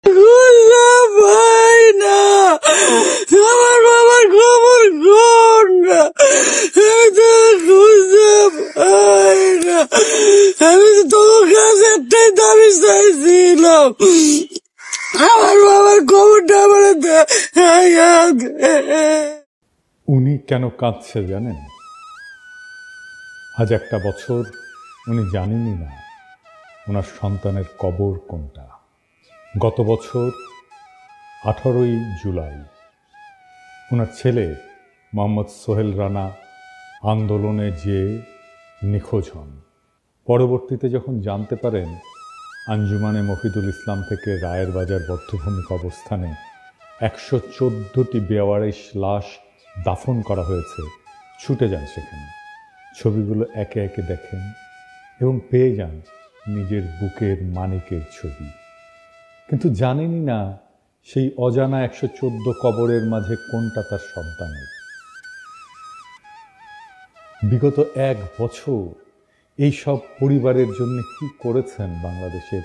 ভাই না, আমার বাবার খবর কোন না, ভাই না, আমি তো তোমার কাছে একটাই দাবি চাইছিলাম, আমার বাবার খবরটা আমার। উনি কেন কাঁদছে জানেন? আজ একটা বছর উনি জানেনই না ওনার সন্তানের কবর কোনটা। গত বছর 18ই জুলাই ওনার ছেলে মোহাম্মদ সোহেল রানা আন্দোলনে যে নিখোঁজ হন। পরবর্তীতে যখন জানতে পারেন আঞ্জুমানে মফিদুল ইসলাম থেকে রায়ের বাজার বধ্যভূমি কবরস্থানে 114টি বেওয়ারিশ লাশ দাফন করা হয়েছে, ছুটে যান সেখানে। ছবিগুলো একে একে দেখেন এবং পেয়ে যান নিজের বুকের মানিকের ছবি। কিন্তু জানেনই না সেই অজানা 114 কবরের মাঝে কোনটা তার সন্তানের। বিগত 1 বছর এই সব পরিবারের জন্য কি করেছেন বাংলাদেশের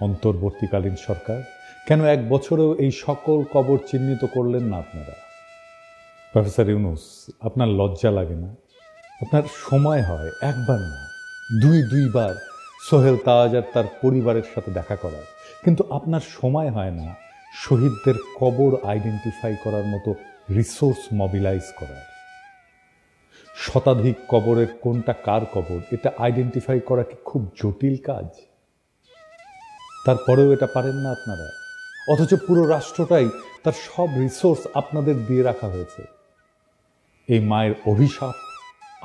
অন্তর্বর্তীকালীন সরকার? কেন 1 বছরেও এই সকল কবর চিহ্নিত করলেন না আপনারা? প্রফেসর ইউনূস, আপনার লজ্জা লাগে না? আপনার সময় হয় একবার না, দুইবার সোহেল তাজ আর তার পরিবারের সাথে দেখা করার, কিন্তু আপনার সময় হয় না শহীদদের কবর আইডেন্টিফাই করার মতো রিসোর্স মোবিলাইজ করার। শতাধিক কবরের কোনটা কার কবর এটা আইডেন্টিফাই করা কি খুব জটিল কাজ? তারপরেও এটা পারেন না আপনারা, অথচ পুরো রাষ্ট্রটাই তার সব রিসোর্স আপনাদের দিয়ে রাখা হয়েছে। এই মায়ের অভিশাপ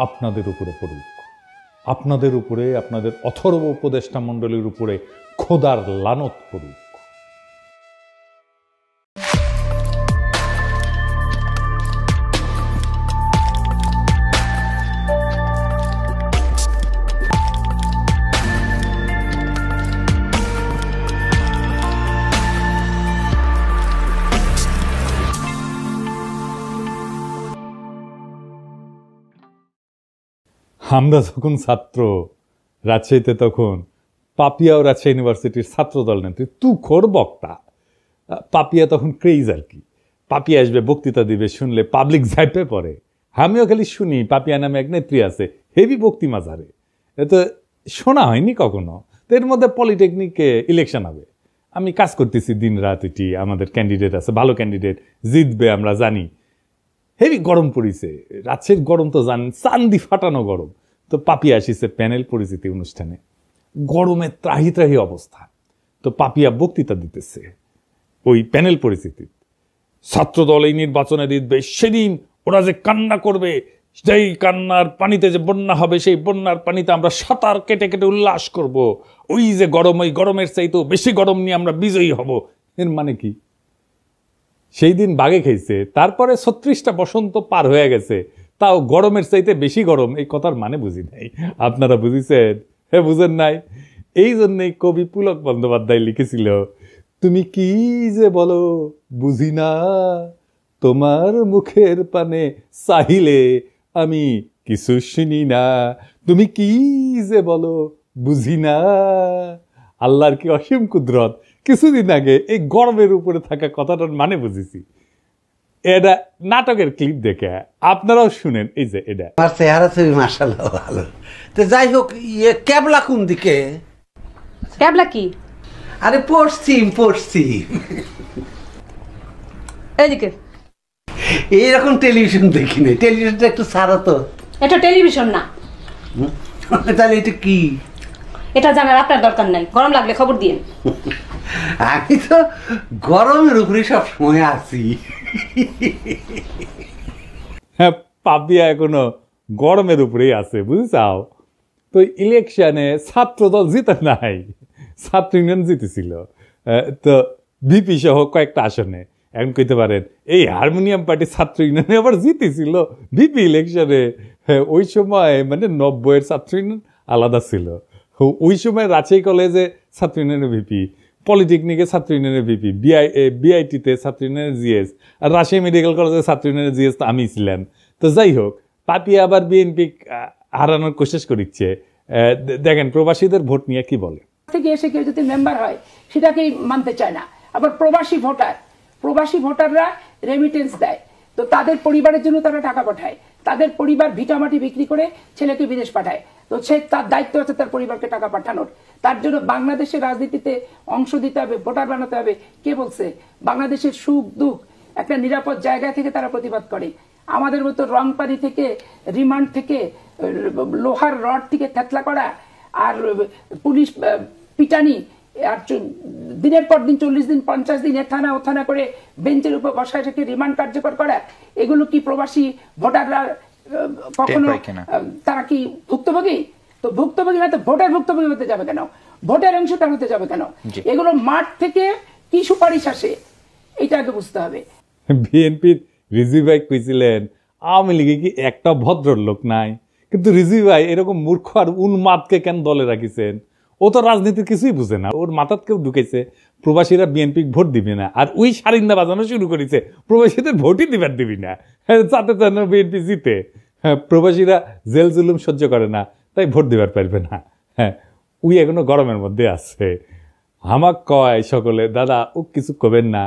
আপনাদের উপরে পড়ুক, আপনাদের উপরে, আপনাদের অথর্ব উপদেষ্টা মণ্ডলীর উপরে খোদার লানত পড়ুক। আমরা যখন ছাত্র রাজশাহীতে, তখন পাপিয়া ও রাজশাহী ইউনিভার্সিটির ছাত্রদল নেত্রী তুখোর বক্তা। পাপিয়া তখন ক্রেজ আর কি, পাপিয়া আসবে বক্তৃতা দিবে, শুনলে পাবলিক ঝাইপে পড়ে। আমিও খালি শুনি পাপিয়া নামে এক নেত্রী আছে, হেভি বক্তি মাঝারে, এ তো শোনা হয়নি কখনো। তো এর মধ্যে পলিটেকনিকে ইলেকশন হবে, আমি কাজ করতেছি দিন রাত, এটি আমাদের ক্যান্ডিডেট আছে, ভালো ক্যান্ডিডেট জিতবে আমরা জানি। হেভি গরম পড়িছে, রাজশাহীর গরম তো জানেন, চান্দি ফাটানো গরম। তো পাপিয়া আসিছে প্যানেল পরিচিতি অনুষ্ঠানে, গরমে ত্রাহি ত্রাহি অবস্থা। তো পাপিয়া বক্তৃতা দিতেছে ওই প্যানেল পরিচিতি, ছাত্রদল এই নির্বাচনে জিতবে, সেদিন ওরা যে কান্না করবে, সেই কান্নার পানিতে যে বন্যা হবে, সেই বন্যার পানিতে আমরা সাঁতার কেটে কেটে উল্লাস করব। ওই যে গরম, ওই গরমের চাইতেও বেশি গরম নিয়ে আমরা বিজয়ী হব। এর মানে কি? সেই দিন বাগে খেয়েছে, তারপরে 36টা বসন্ত পার হয়ে গেছে, তাও গরমের চাইতে বেশি গরম, এই কথার মানে বুঝি নাই। আপনারা বুঝিছেন? হ্যাঁ, বুঝেন নাই? এই জন্যই কবি পুলক বন্দ্যোপাধ্যায় লিখেছিল, তুমি কি যে বলো বুঝি না, তোমার মুখের পানে চাহিলে আমি কিছু শুনি না। তুমি কি যে বলো বুঝি না। আল্লাহর কি অসীম কুদরত, কিছুদিন আগে এই গরমের উপরে থাকা কথাটার মানে বুঝেছি। এটা নাটকের ক্লিপ দেখে আপনারাও শুনেন। এই যে এটা আমার চেহারা ছবি মাশাআল্লাহ ভালো। তো যাই হোক, ক্যাবলা কোন দিকে? ক্যাবলা কি? আরে পশ্চিম। এইদিকে। এইরকম টেলিভিশন দেখি নাই, টেলিভিশনটা একটু ছাড়ো তো। এটা টেলিভিশন না। তাহলে এটা কি? এটা জানার আপনার দরকার নাই, গরম লাগলে খবর দিন। আমি তো গরমের উপরে সব সময় আছি। হ্যাঁ, পাপিয়া এখনো গরমের উপরেই আছে, বুঝছাও? তো ইলেকশনে ছাত্রদল জিতে নাই, ছাত্র ইউনিয়ন জিতেছিল। তো বিপি সহ কয়েকটা আসনে। এখন কইতে পারেন এই হারমোনিয়াম পার্টি ছাত্র ইউনিয়নে আবার জিতেছিল বিপি ইলেকশনে। ওই সময় মানে 90-এর ছাত্র ইউনিয়ন আলাদা ছিল। ওই সময় রাজশাহী কলেজে ছাত্র ইউনিয়নের ভিপি, পলিটেকনিকে ছাত্র ইউনিয়নের ভিপি, বিআইটিতে ছাত্র ইউনিয়নের জিএস, আর রাজশাহী মেডিকেল কলেজের ছাত্র ইউনিয়নের জিএস তো আমি ছিলাম। তো যাই হোক, পাপিয়া আবার বিএনপি হারানোর কোশিশ করিচ্ছে। দেখেন প্রবাসীদের ভোট নিয়ে কি বলে। থেকে এসে কেউ যদি মেম্বার হয় সেটাকেই মানতে চায় না। আবার প্রবাসী ভোটাররা রেমিটেন্স দেয়, তো তাদের পরিবারের জন্য তারা টাকা পাঠায়, তাদের পরিবার ভিটামাটি বিক্রি করে ছেলেকে বিদেশ পাঠায়, তো সে তার দায়িত্ব আছে তার পরিবারকে টাকা পাঠানোর। তার জন্য বাংলাদেশের রাজনীতিতে অংশ দিতে হবে, ভোটার বানাতে হবে। কে বলছে? বাংলাদেশের সুখ দুঃখ একটা নিরাপদ জায়গা থেকে তারা প্রতিবাদ করে। আমাদের মতো রং পানি থেকে, রিমান্ড থেকে, লোহার রড থেকে থেতলা করা, আর পুলিশ পিটানি, আর দিনের পর দিন 40 দিন 50 দিন থানা ও থানা করে বেঞ্চের উপর বসায় রেখে রিমান্ড কার্যকর করা, এগুলো কি প্রবাসী ভোটাররা কখনো তারা কি ভুক্তভোগী? তো ভুক্তভোগী না তো ভোটার ভুক্তভোগী হতে যাবে কেন? ভোটার অংশগ্রহণ হতে যাবে কেন? এগুলো মাঠ থেকে কি সুপারিশ আসে এটা আগে বুঝতে হবে। বিএনপির রিজভি ভাই কইছিলেন আওয়ামী লীগে কি একটা ভদ্রলোক নাই, কিন্তু রিজভি ভাই এরকম মূর্খ আর উন্মাদকে কেন দলে রাখিছেন? ও তো রাজনীতির কিছুই বুঝে না। ওর মাথাত কেউ ঢুকেছে প্রবাসীরা বিএনপি ভোট দিবে না, আর ওই সারিন্দা বাজানো শুরু করেছে প্রবাসীদের ভোটই দিবার দিবি না, যাতে যেন বিএনপি জিতে। প্রবাসীরা জেল জুলুম সহ্য করে না, তাই ভোট দিবার পারবে না। হ্যাঁ, ওই এখনো গরমের মধ্যে আছে। আমাক কয় সকলে, দাদা ও কিছু কবেন না।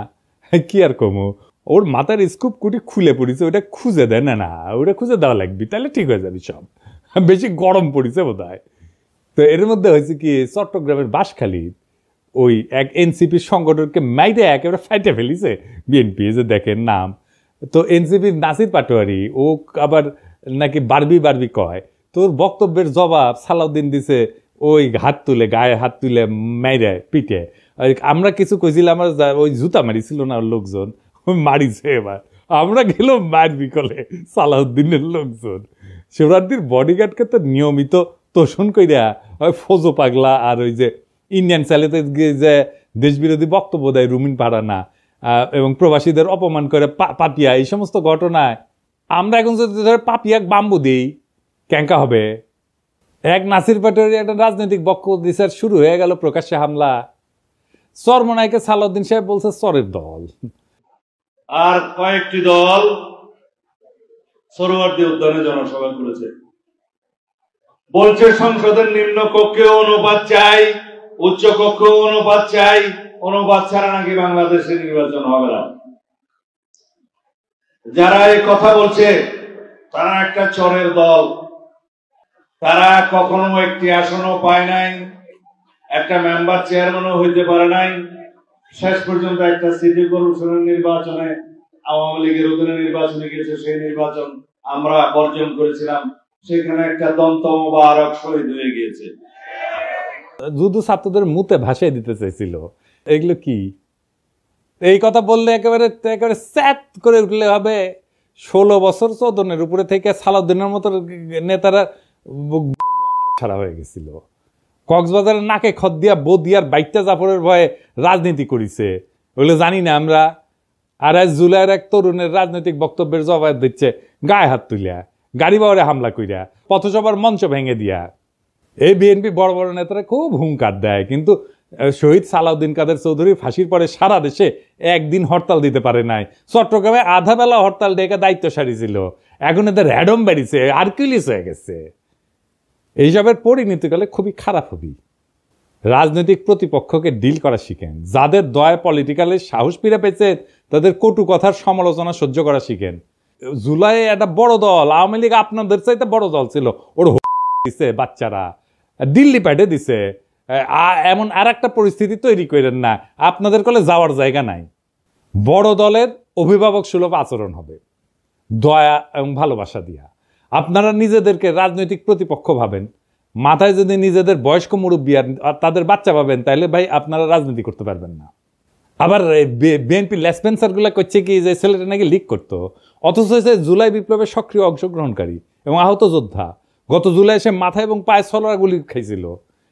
কি আর কমু, ওর মাথার স্কুপ কুটি খুলে পড়েছে, ওটা খুঁজে দেয় না, ওটা খুঁজে দেওয়া লাগবে, তাহলে ঠিক হয়ে যাবে সব। বেশি গরম পড়েছে বোধ হয়। তো এর মধ্যে হয়েছে কি, চট্টগ্রামের বাঁশখালী ওই এক এনসিপির সংগঠনকে মাইরে একেবারে ফাইটে ফেলিছে বিএনপি, যে দেখেন নাম। তো এনসিপির নাসির পাটোয়ারি ও আবার নাকি বারবি কয়, তোর বক্তব্যের জবাব সালাউদ্দিন দিছে ওই হাত তুলে, গায়ে হাত তুলে মাইরে পিটে। আমরা কিছু কইছিলাম, আমার ওই জুতা মারিছিল না লোকজন, ওই মারিছে। এবার আমরা গেলাম মারবি কলে সালাউদ্দিনের লোকজন। শিবরাত্রির বডিগার্ডকে তো নিয়মিত তোষণ কইরা ওই ফজো পাগলা আর ওই যে ইন্ডিয়ান চ্যানেলে যে দেশবিরোধী বক্তব্য দেয় রুমিন পাড়ানা এবং প্রবাসীদের অপমান করে পাপিয়া, এই সমস্ত ঘটনায় আমরা এখন যদি ধরে পাপিয়াক বাম্বু দিই ক্যাঙ্কা হবে। এক নাসির পাটোয়ারি একটা রাজনৈতিক বক্তব্য দিছে, শুরু হয়ে গেল প্রকাশ্যে হামলা। চরমনাইকে সালাউদ্দিন সাহেব বলছে চরের দল, আর কয়েকটি দল সোহরাওয়ার্দী উদ্যানে জনসভা করেছে, বলছে সংসদের নিম্ন কক্ষে অনুপাত চাই, উচ্চ কক্ষে অনুপাত চাই, অনুপাত ছাড়া নাকি বাংলাদেশে নির্বাচন হবে না। যারা এই কথা বলছে তারা একটা চোরের দল। তারা কখনো একটি আসনও পায় নাই, একটা মেম্বার চেয়ারম্যানও হইতে পারে নাই। শেষ পর্যন্ত একটা সিটি কর্পোরেশনের নির্বাচনে আওয়ামী লীগের অধীনে নির্বাচনে গেছে, সেই নির্বাচন আমরা বর্জন করেছিলাম, সেখানে একটা দন্ত মোবারক শহীদ হয়ে গিয়েছে। যুদ্ধ ছাত্রদের মুতে ভাসাই দিতে চাইছিল। এগুলো কি? এই কথা বললে একেবারে স্যাট করে উঠলে হবে। 16 বছর চৌদনের উপরে থেকে সালাউদ্দিনের মতো নেতারা ছাড়া হয়ে গেছিল। কক্সবাজারের নাকে খদ দিয়া বদিয়ার বাইটটা জাফরের ভয়ে রাজনীতি করিছে, ওগুলো জানি না আমরা। আর আজ জুলাইয়ের এক তরুণের রাজনৈতিক বক্তব্যের জবাব দিচ্ছে গায়ে হাত তুলিয়া, গাড়ি বাওয়ারে হামলা কইরা, পথসভার মঞ্চ ভেঙে দিয়া। এই বিএনপি বড় বড় নেতারা খুব হুঙ্কার দেয়, কিন্তু শহীদ সালাউদ্দিন কাদের চৌধুরী ফাঁসির পরে সারা দেশে একদিন হরতাল দিতে পারে নাই। চট্টগ্রামে আধা বেলা হরতাল ডেকে দায়িত্ব সারিছিল, এখন এদের র্যাডম বেরিয়েছে, আর্কিলিস হয়ে গেছে। এইসবের পরিণতিকালে খুবই খারাপ হবি। রাজনৈতিক প্রতিপক্ষকে ডিল করা শিখেন, যাদের দয়া পলিটিক্যালের সাহস ফিরে পেয়েছে তাদের কটু কথার সমালোচনা সহ্য করা শিখেন। জুলাই একটা বড় দল, আওয়ামী লীগ আপনাদের চাইতে বড় দল ছিল, ওর দিছে বাচ্চারা, দিল্লি পাঠিয়ে দিছে। এমন আর একটা পরিস্থিতি তৈরি করেন না, আপনাদের কলে যাওয়ার জায়গা নাই। বড় দলের অভিভাবক সুলভ আচরণ হবে, দয়া এবং ভালোবাসা দিয়া। আপনারা নিজেদেরকে রাজনৈতিক প্রতিপক্ষ ভাবেন, মাথায় যদি নিজেদের বয়স্ক মুরব্বী আর তাদের বাচ্চা ভাবেন, তাহলে ভাই আপনারা রাজনীতি করতে পারবেন না। আবার বিএনপি লেসপেন্সার গুলা করছে কি যে ছেলেটা নাকি লিক করতো, অথচ হয়েছে জুলাই বিপ্লবের সক্রিয় অংশগ্রহণকারী এবং আহত যোদ্ধা। গত জুলাই সে মাথা এবং পায়ে ছলরা গুলি খাইছিল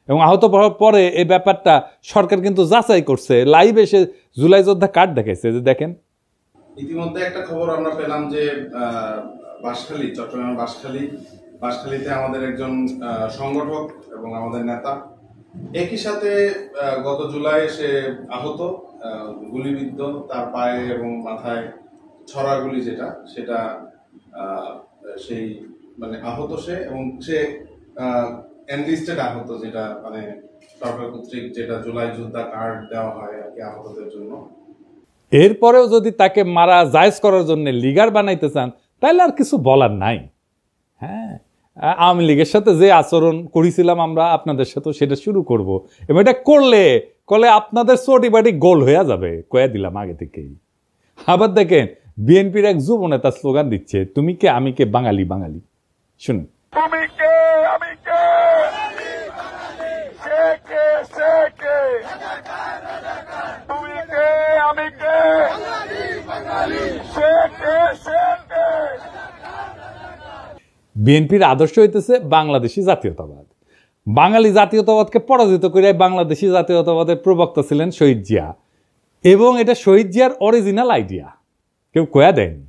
এবং আহত পরে এই ব্যাপারটা সরকার কিন্তু যাচাই করছে, লাইভ এসে জুলাই যোদ্ধা কার্ড দেখাইছে যে দেখেন। ইতিমধ্যে একটা খবর আমরা পেলাম যে বাঁশখালী, চট্টগ্রামের বাঁশখালীতে আমাদের একজন সংগঠক এবং আমাদের নেতা একই সাথে গত জুলাই সে আহত, গুলিবিদ্ধ, তার পায়ে এবং মাথায় ছড়া গুলি যেটা, সেটা সেই আহত সে, এবং সে এনলিস্টেড আহত, যেটা সরকার কর্তৃক যেটা জুলাই যোদ্ধা কার্ড দেওয়া হয় আর কি আহতদের জন্য। এরপরেও যদি তাকে মারা জায়েজ করার জন্য লিগার বানাইতে চান তাহলে আর কিছু বলার নাই। হ্যাঁ, আওয়ামী লীগের সাথে যে আচরণ করেছিলাম আমরা, আপনাদের সাথেও সেটা শুরু করব, এবং এটা করলে আপনাদের চটি বাটি গোল হয়ে যাবে, কয়ে দিলাম আগে থেকেই। আবার দেখেন বিএনপির এক যুব নেতা স্লোগান দিচ্ছে, তুমি কে আমি কে বাঙালি বাঙালি। শুনুন। বিএনপির আদর্শ হইতেছে বাংলাদেশি জাতীয়তাবাদ। বাঙালি জাতীয়তাবাদকে পরাজিত করে বাংলাদেশি জাতীয়তাবাদের প্রবক্তা ছিলেন শহীদ জিয়া, এবং এটা শহীদ জিয়ার অরিজিনাল আইডিয়া, কেউ কয়া দেয়নি।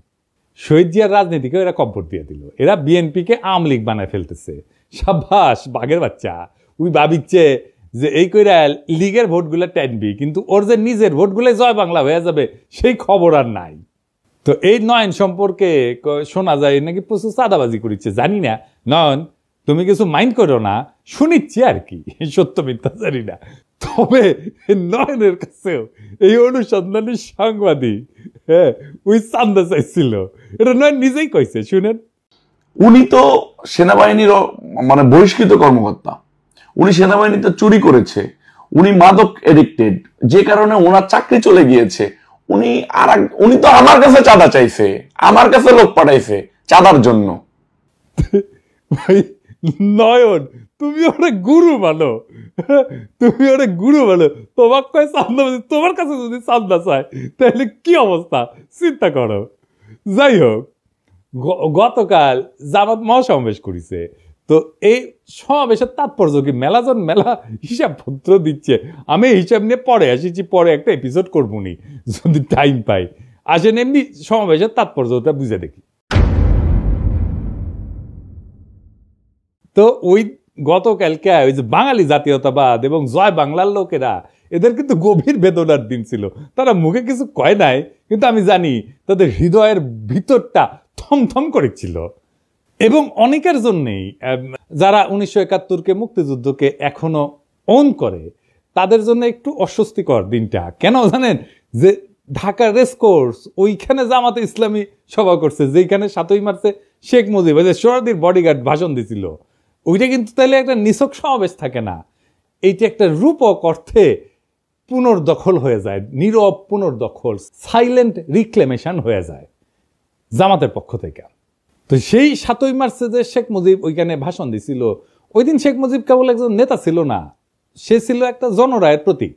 শহীদ জিয়ার রাজনীতিকে এরা কব্বর দিয়ে দিল। এরা বিএনপিকে আওয়ামী লীগ বানায় ফেলতেছে। সাবাস বাঘের বাচ্চা, ওই ভাবিচ্ছে যে এই কইরা লীগের ভোটগুলো টানবি, কিন্তু ওর যে নিজের ভোটগুলো জয় বাংলা হয়ে যাবে সেই খবর আর নাই। তো এই নয়ন সম্পর্কে শোনা যায় নাকি প্রচুর চাঁদাবাজি করেছে, জানি না। নয়ন, তুমি কিছু মাইন্ড করো না, শুনিচ্ছি আর কি, সত্য মিথ্যা জানি না। তবে নয়নের কাছেও এই অনুসন্ধানী সাংবাদিক ওই চান্দা চাইছিল, এটা নয়ন নিজেই কইছে, শুনেন। উনি তো সেনাবাহিনীর মানে বহিষ্কৃত কর্মকর্তা, উনি সেনাবাহিনীতে চুরি করেছে, উনি মাদক এডিক্টেড, যে কারণে ওনার চাকরি চলে গিয়েছে। উনি তো আমার কাছে চাঁদা চাইছে, আমার কাছে লোক পাঠাইছে চাঁদার জন্য। ভাই নয়ন, তুমি ওরা গুরু মানো, তুমি ওরা গুরু মানো, তোমার কয় চান্দা, তোমার কাছে যদি চান্দা চায় তাহলে কি অবস্থা চিন্তা করো। যাই হোক, গতকাল জামাত মহাসমাবেশ করেছে। তো এই সমাবেশের তাৎপর্য কি? মেলাজন মেলা হিসাবপত্র দিচ্ছে। আমি হিসাব নিয়ে পরে আসিছি, পরে একটা এপিসোড করবো নি যদি টাইম পাই। আসেন এমনি সমাবেশের তাৎপর্যটা বুঝে দেখি। তো ওই গতকালকে ওই যে বাঙালি জাতীয়তাবাদ এবং জয় বাংলার লোকেরা, এদের কিন্তু গভীর বেদনার দিন ছিল। তারা মুখে কিছু কয় নাই, কিন্তু আমি জানি তাদের হৃদয়ের ভিতরটা থমথম করেছিল। এবং অনেকের জন্যেই, যারা 1971-কে মুক্তিযুদ্ধকে এখনো অন করে, তাদের জন্য একটু অস্বস্তিকর দিনটা। কেন জানেন? যে ঢাকা রেসকোর্স, ওইখানে জামাতে ইসলামী সভা করছে, যেখানে 7ই মার্চে শেখ মুজিব সোহরাওয়ার্দীর বডিগার্ড ভাষণ দিছিল। ওইটা কিন্তু তাইলে একটা নিছক সমাবেশ থাকে না, এইটা একটা রূপক অর্থে পুনর্দখল হয়ে যায়, নীরব পুনর্দখল, সাইলেন্ট রিক্লেমেশন হয়ে যায় জামাতের পক্ষ থেকে। তো সেই 7ই মার্চে যে শেখ মুজিব ওইখানে ভাষণ দিছিল, ওই দিন শেখ মুজিব কেবল একজন নেতা ছিল না, সে ছিল একটা জনরায়ের প্রতীক।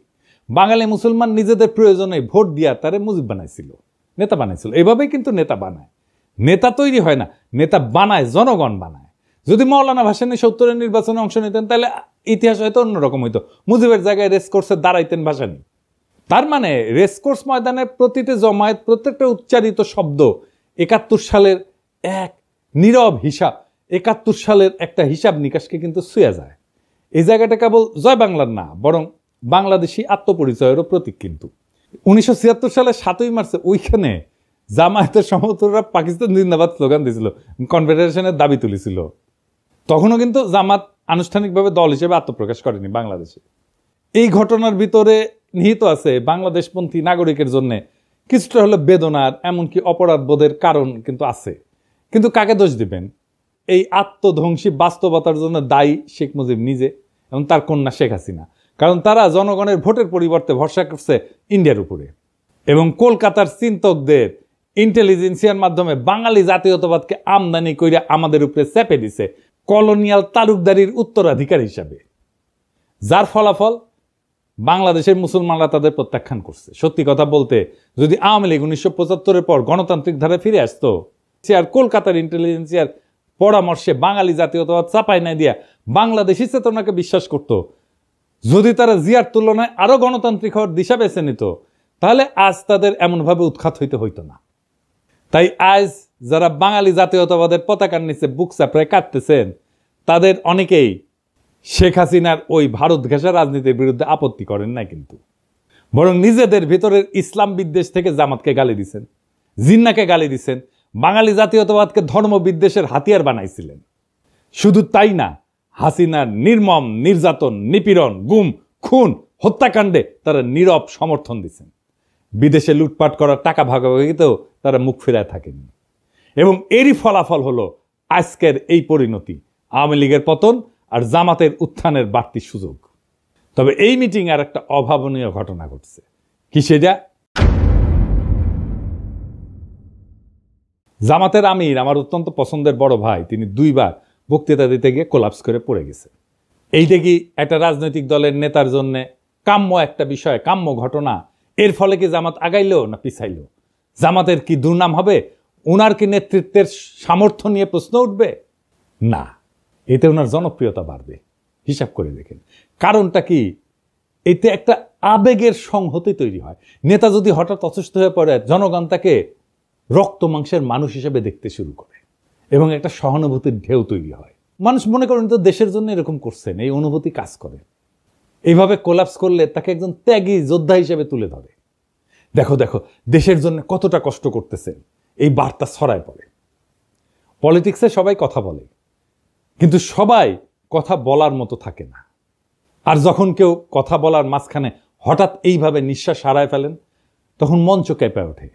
বাঙালি মুসলমান নিজেদের প্রয়োজনে ভোট দিয়া তারে মুজিব বানাইছিল, নেতা বানাইছিল। এভাবেই কিন্তু নেতা বানায়, নেতা তৈরি হয় না, নেতা বানায়, জনগণ বানায়। যদি মৌলানা ভাসানী 70-এর নির্বাচনে অংশ নিতেন তাহলে ইতিহাস হয়তো অন্যরকম হইতো। মুজিবের জায়গায় রেসকোর্সে দাঁড়াইতেন ভাসানী। তার মানে রেসকোর্স ময়দানের প্রতিটি জমায়েত, প্রত্যেকটা উচ্চারিত শব্দ 71 সালের এক নীরব হিসাব, 71 সালের একটা হিসাব নিকাশকে কিন্তু ছুঁয়ে যায়। এই জায়গাটা কেবল জয় বাংলার না, বরং বাংলাদেশি আত্মপরিচয়েরও প্রতীক। কিন্তু 1976 সালে 7ই মার্চে ওইখানে জামায়াতের সমর্থকরা পাকিস্তান জিন্দাবাদ স্লোগান দিয়েছিল, কনফেডারেশনের দাবি তুলেছিল। তখনও কিন্তু জামাত আনুষ্ঠানিকভাবে দল হিসেবে আত্মপ্রকাশ করেনি বাংলাদেশে। এই ঘটনার ভিতরে নিহিত আছে বাংলাদেশপন্থী নাগরিকের জন্য কিছুটা হলো বেদনার, এমনকি অপরাধ বোধের কারণ কিন্তু আছে। কিন্তু কাকে দোষ দিবেন? এই আত্মধ্বংসী বাস্তবতার জন্য দায়ী শেখ মুজিব নিজে এবং তার কন্যা শেখ হাসিনা। কারণ তারা জনগণের ভোটের পরিবর্তে ভরসা করছে ইন্ডিয়ার উপরে, এবং কলকাতার চিন্তকদের ইন্টেলিজেন্সিয়ার মাধ্যমে বাঙালি জাতীয়তাবাদকে আমদানি করে আমাদের উপরে চেপে দিছে কলোনিয়াল তালুকদারির উত্তরাধিকার হিসাবে, যার ফলাফল বাংলাদেশের মুসলমানরা তাদের প্রত্যাখ্যান করছে। সত্যি কথা বলতে, যদি আওয়ামী লীগ 1975-এর পর গণতান্ত্রিক ধারায় ফিরে আসতো, সে আর কলকাতার ইন্টেলিজেন্সিয়ার পরামর্শে বাঙালি জাতীয়তাবাদ চাপাই নাই দিয়া বাংলাদেশি চেতনাকে বিশ্বাস করত, যদি তারা জিয়ার তুলনায় আরো গণতান্ত্রিক হওয়ার দিশা বেছে নিত, তাহলে আজ তাদের এমনভাবে উৎখাত হইতো না। তাই আজ যারা বাঙালি জাতীয়তাবাদের পতাকার নিচে বুক চাপড়ায় কাটতেছেন, তাদের অনেকেই শেখ হাসিনার ওই ভারত ঘেঁষা রাজনীতির বিরুদ্ধে আপত্তি করেন না, কিন্তু বরং নিজেদের ভিতরের ইসলাম বিদ্বেষ থেকে জামাতকে গালি দিচ্ছেন, জিন্নাকে গালি দিচ্ছেন, বাঙালি জাতীয়তাবাদকে ধর্ম বিদ্বেষের হাতিয়ার বানাইছিলেন। শুধু তাই না, হাসিনার নির্মম নির্যাতন, নিপীড়ন, গুম, খুন, হত্যাকাণ্ডে তারা নীরব সমর্থন দিচ্ছেন। বিদেশে লুটপাট করার টাকা ভাগাভাগিতেও তারা মুখ ফেরায় থাকেনি। এবং এরই ফলাফল হলো আজকের এই পরিণতি, আওয়ামী লীগের পতন আর জামাতের উত্থানের বাড়তি সুযোগ। তবে এই মিটিং আর একটা অভাবনীয় ঘটনা ঘটছে। কি সেটা? জামাতের আমির, আমার অত্যন্ত পছন্দের বড় ভাই, তিনি 2 বার বক্তৃতা দিতে গিয়ে কোলাপস করে পড়ে গেছে। এইটা কি একটা রাজনৈতিক দলের নেতার জন্য কাম্য একটা বিষয়, কাম্য ঘটনা? এর ফলে কি জামাত আগাইলো না পিছাইলো? জামাতের কি দুর্নাম হবে? ওনার কি নেতৃত্বের সামর্থ্য নিয়ে প্রশ্ন উঠবে? না, এতে ওনার জনপ্রিয়তা বাড়বে। হিসাব করে দেখেন কারণটা কি? এতে একটা আবেগের সংহতি তৈরি হয়। নেতা যদি হঠাৎ অসুস্থ হয়ে পড়ে, জনগণ তাকে রক্ত মাংসের মানুষ হিসেবে দেখতে শুরু করে এবং একটা সহানুভূতির ঢেউ তৈরি হয়। মানুষ মনে করেন তো দেশের জন্য এরকম করছেন, এই অনুভূতি কাজ করে। এইভাবে কোলাপস করলে তাকে একজন ত্যাগী যোদ্ধা হিসেবে তুলে ধরে। দেখো দেখো দেশের জন্য কতটা কষ্ট করতেছেন, এই বার্তা ছড়ায় পড়ে। পলিটিক্সে সবাই কথা বলে, কিন্তু সবাই কথা বলার মতো থাকে না। আর যখন কেউ কথা বলার মাঝখানে হঠাৎ এইভাবে নিঃশ্বাস হারায় ফেলেন, তখন মঞ্চ কেঁপে ওঠে।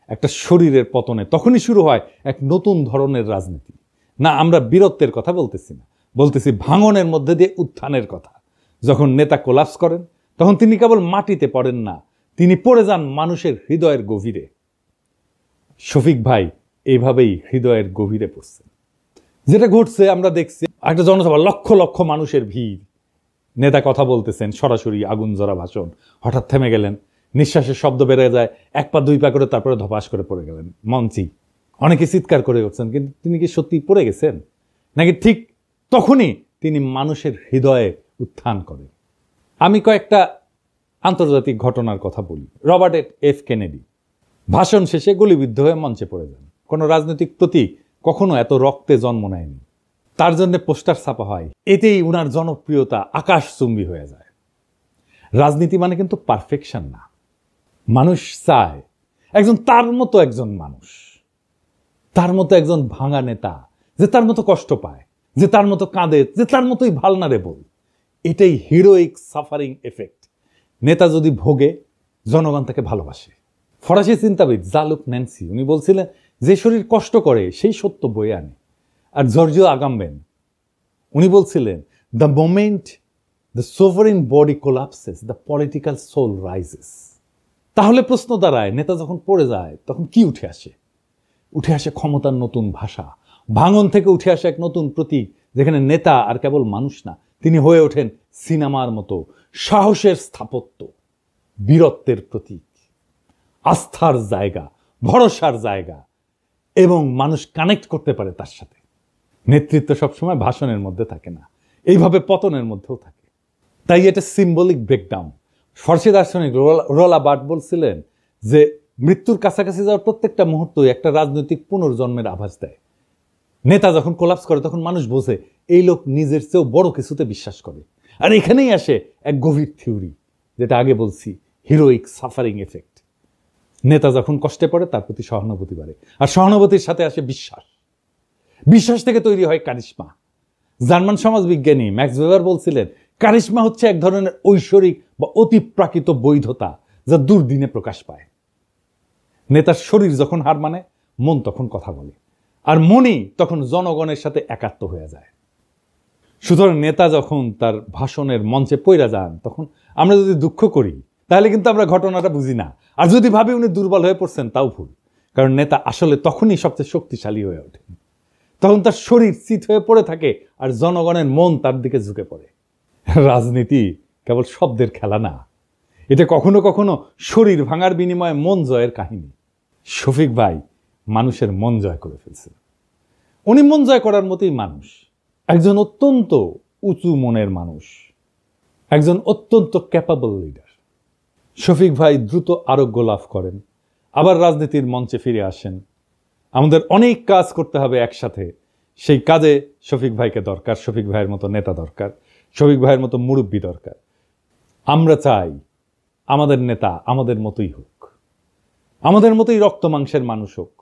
একটা শরীরের পতনে তখনই শুরু হয় এক নতুন ধরনের রাজনীতি। না, আমরা বীরত্বের কথা বলতেছি না, বলতেছি ভাঙনের মধ্যে দিয়ে উত্থানের কথা। যখন নেতা কোলাপস করেন, তখন তিনি কেবল মাটিতে পড়েন না, তিনি পড়ে যান মানুষের হৃদয়ের গভীরে। শফিক ভাই এইভাবেই হৃদয়ের গভীরে পড়ছেন। যেটা ঘটছে আমরা দেখছি, একটা জনসভা, লক্ষ লক্ষ মানুষের ভিড়, নেতা কথা বলতেছেন, সরাসরি আগুন জ্বরা ভাষণ, হঠাৎ থেমে গেলেন, নিঃশ্বাসের শব্দ বেড়ে যায়, 1 পা 2 পা করে, তারপরে ধপাস করে পড়ে গেলেন মঞ্চেই। অনেকে চিৎকার করে উঠছেন, কিন্তু তিনি কি সত্যি পড়ে গেছেন নাকি ঠিক তখনই তিনি মানুষের হৃদয়ে উত্থান করেন? আমি কয়েকটা আন্তর্জাতিক ঘটনার কথা বলি। রবার্ট এফ কেনেডি ভাষণ শেষে গুলিবিদ্ধ হয়ে মঞ্চে পড়ে যান। কোনো রাজনৈতিক প্রতীক কখনো এত রক্তে জন্ম নেয়নি। তার জন্য পোস্টার ছাপা হয়, এতেই উনার জনপ্রিয়তা আকাশচুম্বী হয়ে যায়। রাজনীতি মানে কিন্তু পারফেকশন না। মানুষ চায় একজন তার মতো একজন মানুষ, তার মতো একজন ভাঙা নেতা, যে তার মতো কষ্ট পায়, যে তার মতো কাঁদে, যে তার মতোই ভালনারেবল। এটাই হিরোইক সাফারিং এফেক্ট। নেতা যদি ভোগে, জনগণ তাকে ভালোবাসে। ফরাসি চিন্তাবিদ জালুক ন্যান্সি, উনি বলছিলেন, যে শরীর কষ্ট করে সেই সত্য বয়ে আনে। আর জর্জিও আগাম্বেন উনি বলছিলেন, the moment the sovereign body collapses, the political soul rises. তাহলে প্রশ্ন দাঁড়ায়, নেতা যখন পড়ে যায় তখন কি উঠে আসে? উঠে আসে ক্ষমতার নতুন ভাষা। ভাঙন থেকে উঠে আসে এক নতুন প্রতীক, যেখানে নেতা আর কেবল মানুষ না, তিনি হয়ে ওঠেন সিনেমার মতো সাহসের স্থাপত্য, বীরত্বের প্রতীক, আস্থার জায়গা, ভরসার জায়গা, এবং মানুষ কানেক্ট করতে পারে তার সাথে। নেতৃত্ব সবসময় ভাষণের মধ্যে থাকে না, এইভাবে পতনের মধ্যেও থাকে। তাই এটা সিম্বলিক ব্রেকডাউন। ফরাসি দার্শনিক রোলা বার্ট বলছিলেন যে মৃত্যুর কাছাকাছি যাওয়ার প্রত্যেকটা মুহূর্তই একটা রাজনৈতিক পুনর্জন্মের আভাস দেয়। নেতা যখন কোলাপস করে, তখন মানুষ বোঝে এই লোক নিজের চেয়েও বড় কিছুতে বিশ্বাস করে। আর এখানেই আসে এক গভীর থিওরি, যেটা আগে বলছি, হিরোইক সাফারিং এফেক্ট। নেতা যখন কষ্টে পড়ে, তার প্রতি সহানুভূতি বাড়ে, আর সহানুভূতির সাথে আসে বিশ্বাস। বিশ্বাস থেকে তৈরি হয় কারিশমা। জার্মান সমাজবিজ্ঞানী ম্যাক্স ওয়েবার বলছিলেন, কারিশমা হচ্ছে এক ধরনের ঐশ্বরিক বা অতিপ্রাকৃত বৈধতা, যা দুর্দিনে প্রকাশ পায়। নেতার শরীর যখন হার মানে, মন তখন কথা বলে, আর মনই তখন জনগণের সাথে একাত্ম হয়ে যায়। সুতরাং নেতা যখন তার ভাষণের মঞ্চে পইরা যান, তখন আমরা যদি দুঃখ করি, তাহলে কিন্তু আমরা ঘটনাটা বুঝি না। আর যদি ভাবি উনি দুর্বল হয়ে পড়ছেন, তাও ভুল। কারণ নেতা আসলে তখনই সবচেয়ে শক্তিশালী হয়ে ওঠেন। তখন তার শরীর চিত হয়ে পড়ে থাকে, আর জনগণের মন তার দিকে ঝুঁকে পড়ে। রাজনীতি কেবল শব্দের খেলা না, এটা কখনো কখনো শরীর ভাঙার বিনিময়ে মন জয়ের কাহিনী। শফিক ভাই মানুষের মন জয় করে ফেলছে। উনি মন জয় করার মতোই মানুষ, একজন অত্যন্ত উঁচু মনের মানুষ, একজন অত্যন্ত ক্যাপাবল লিডার। শফিক ভাই দ্রুত আরোগ্য লাভ করেন, আবার রাজনীতির মঞ্চে ফিরে আসেন। আমাদের অনেক কাজ করতে হবে একসাথে, সেই কাজে শফিক ভাইকে দরকার, শফিক ভাইয়ের মতো নেতা দরকার, শফিক ভাইয়ের মতো মুরব্বী দরকার। আমরা চাই আমাদের নেতা আমাদের মতোই হোক, আমাদের মতোই রক্ত মাংসের মানুষ হোক,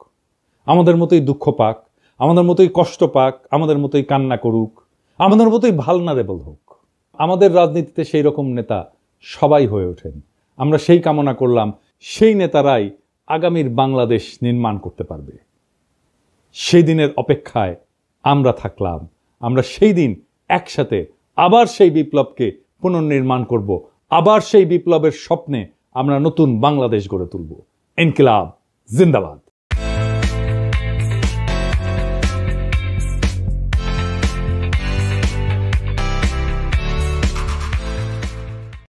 আমাদের মতোই দুঃখ পাক, আমাদের মতোই কষ্ট পাক, আমাদের মতোই কান্না করুক, আমাদের মতোই ভালনারেবল হোক। আমাদের রাজনীতিতে সেই রকম নেতা সবাই হয়ে ওঠেন। আমরা সেই কামনা করলাম সেই নেতারাই আগামীর বাংলাদেশ নির্মাণ করতে পারবে। সেই দিনের অপেক্ষায় আমরা থাকলাম। আমরা সেই দিন একসাথে আবার সেই বিপ্লবকে পুনর্নির্মাণ করব, আবার সেই বিপ্লবের স্বপ্নে আমরা নতুন বাংলাদেশ গড়ে তুলব। ইনকিলাব জিন্দাবাদ।